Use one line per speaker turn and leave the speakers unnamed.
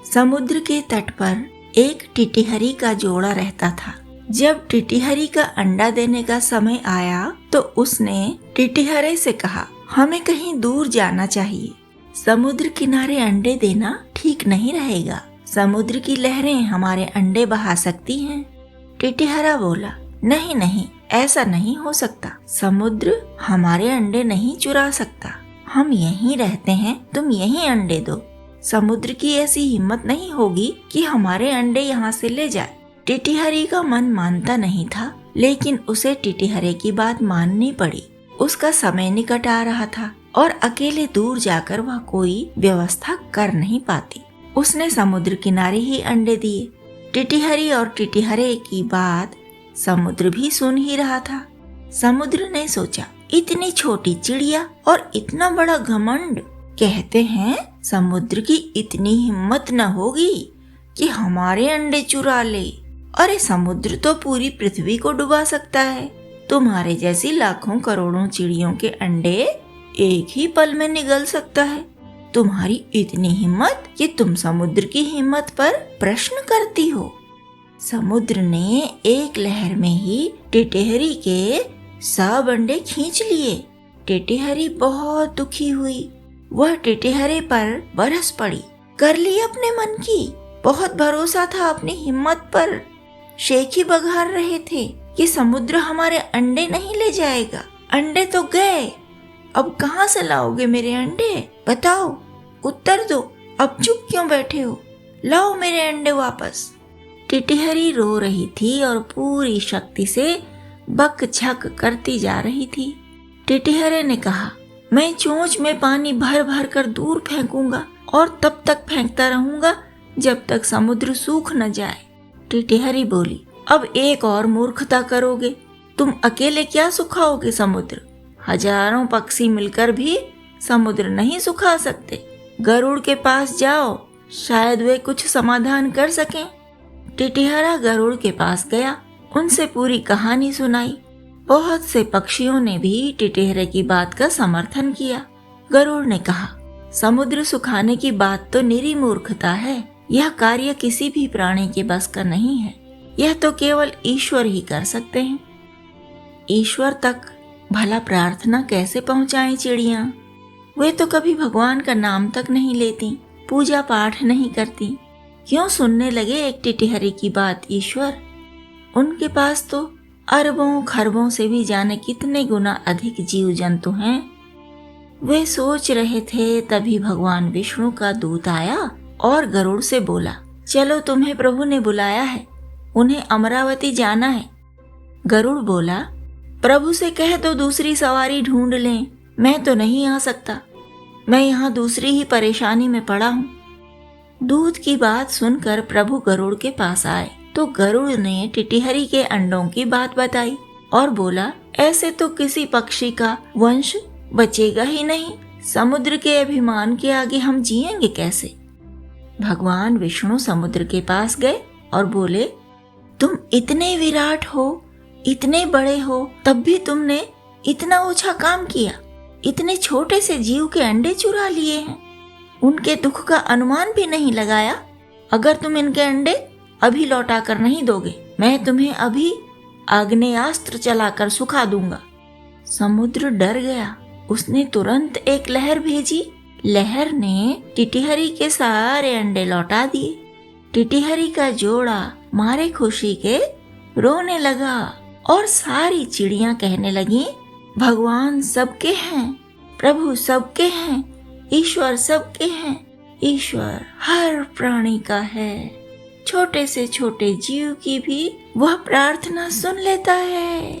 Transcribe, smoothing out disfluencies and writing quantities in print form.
समुद्र के तट पर एक टिटिहरी का जोड़ा रहता था। जब टिटिहरी का अंडा देने का समय आया तो उसने टिटिहरे से कहा, हमें कहीं दूर जाना चाहिए। समुद्र किनारे अंडे देना ठीक नहीं रहेगा। समुद्र की लहरें हमारे अंडे बहा सकती हैं। टिटिहरा बोला, नहीं नहीं, ऐसा नहीं हो सकता। समुद्र हमारे अंडे नहीं चुरा सकता। हम यहीं रहते हैं, तुम यहीं अंडे दो। समुद्र की ऐसी हिम्मत नहीं होगी कि हमारे अंडे यहाँ से ले जाए। टिटिहरी का मन मानता नहीं था, लेकिन उसे टिटिहरे की बात माननी पड़ी। उसका समय निकट आ रहा था और अकेले दूर जाकर वह कोई व्यवस्था कर नहीं पाती। उसने समुद्र किनारे ही अंडे दिए। टिटिहरी और टिटिहरे की बात समुद्र भी सुन ही रहा था। समुद्र ने सोचा, इतनी छोटी चिड़िया और इतना बड़ा घमंड। कहते हैं समुद्र की इतनी हिम्मत न होगी कि हमारे अंडे चुरा ले। अरे समुद्र तो पूरी पृथ्वी को डुबा सकता है। तुम्हारे जैसी लाखों करोड़ों चिड़ियों के अंडे एक ही पल में निगल सकता है। तुम्हारी इतनी हिम्मत कि तुम समुद्र की हिम्मत पर प्रश्न करती हो। समुद्र ने एक लहर में ही टिटिहरी के सब अंडे खींच लिए। टिटिहरी बहुत दुखी हुई। वह टिटिहरे पर बरस पड़ी। कर ली अपने मन की। बहुत भरोसा था अपनी हिम्मत पर। शेखी बघार रहे थे कि समुद्र हमारे अंडे नहीं ले जाएगा। अंडे तो गए, अब कहाँ से लाओगे मेरे अंडे? बताओ, उत्तर दो। अब चुप क्यों बैठे हो? लाओ मेरे अंडे वापस। टिटिहरी रो रही थी और पूरी शक्ति से बक झक करती जा रही थी। टिटिहरे ने कहा, मैं चोंच में पानी भर भर कर दूर फेंकूंगा और तब तक फेंकता रहूंगा जब तक समुद्र सूख न जाए। टिटिहरी बोली, अब एक और मूर्खता करोगे। तुम अकेले क्या सुखाओगे समुद्र? हजारों पक्षी मिलकर भी समुद्र नहीं सुखा सकते। गरुड़ के पास जाओ, शायद वे कुछ समाधान कर सकें। टिटिहरा गरुड़ के पास गया, उनसे पूरी कहानी सुनाई। बहुत से पक्षियों ने भी टिटिहरे की बात का समर्थन किया। गरुड़ ने कहा, समुद्र सुखाने की बात तो निरी मूर्खता है। यह कार्य किसी भी प्राणी के बस का नहीं है। यह तो केवल ईश्वर ही कर सकते हैं। ईश्वर तक भला प्रार्थना कैसे पहुंचाएं चिड़िया? वे तो कभी भगवान का नाम तक नहीं लेती, पूजा पाठ नहीं करती। क्यों सुनने लगे एक टिटिहरी की बात ईश्वर? उनके पास तो अरबों खरबों से भी जाने कितने गुना अधिक जीव जंतु हैं। वे सोच रहे थे, तभी भगवान विष्णु का दूत आया और गरुड़ से बोला, चलो तुम्हें प्रभु ने बुलाया है, उन्हें अमरावती जाना है। गरुड़ बोला, प्रभु से कह दो दूसरी सवारी ढूंढ लें, मैं तो नहीं आ सकता। मैं यहाँ दूसरी ही परेशानी में पड़ा हूँ। दूत की बात सुनकर प्रभु गरुड़ के पास आए तो गरुड़ ने टिटिहरी के अंडों की बात बताई और बोला, ऐसे तो किसी पक्षी का वंश बचेगा ही नहीं। समुद्र के अभिमान के आगे हम जिएंगे कैसे? भगवान विष्णु समुद्र के पास गए और बोले, तुम इतने विराट हो, इतने बड़े हो, तब भी तुमने इतना ओछा काम किया। इतने छोटे से जीव के अंडे चुरा लिए हैं। उनके दुख का अनुमान भी नहीं लगाया। अगर तुम इनके अंडे अभी लौटा कर नहीं दोगे, मैं तुम्हें अभी आग्नेयास्त्र चलाकर सुखा दूंगा। समुद्र डर गया। उसने तुरंत एक लहर भेजी। लहर ने टिटिहरी के सारे अंडे लौटा दिए। टिटिहरी का जोड़ा मारे खुशी के रोने लगा और सारी चिड़ियां कहने लगी, भगवान सबके हैं, प्रभु सबके हैं, ईश्वर सबके हैं। ईश्वर हर प्राणी का है। छोटे से छोटे जीव की भी वह प्रार्थना सुन लेता है।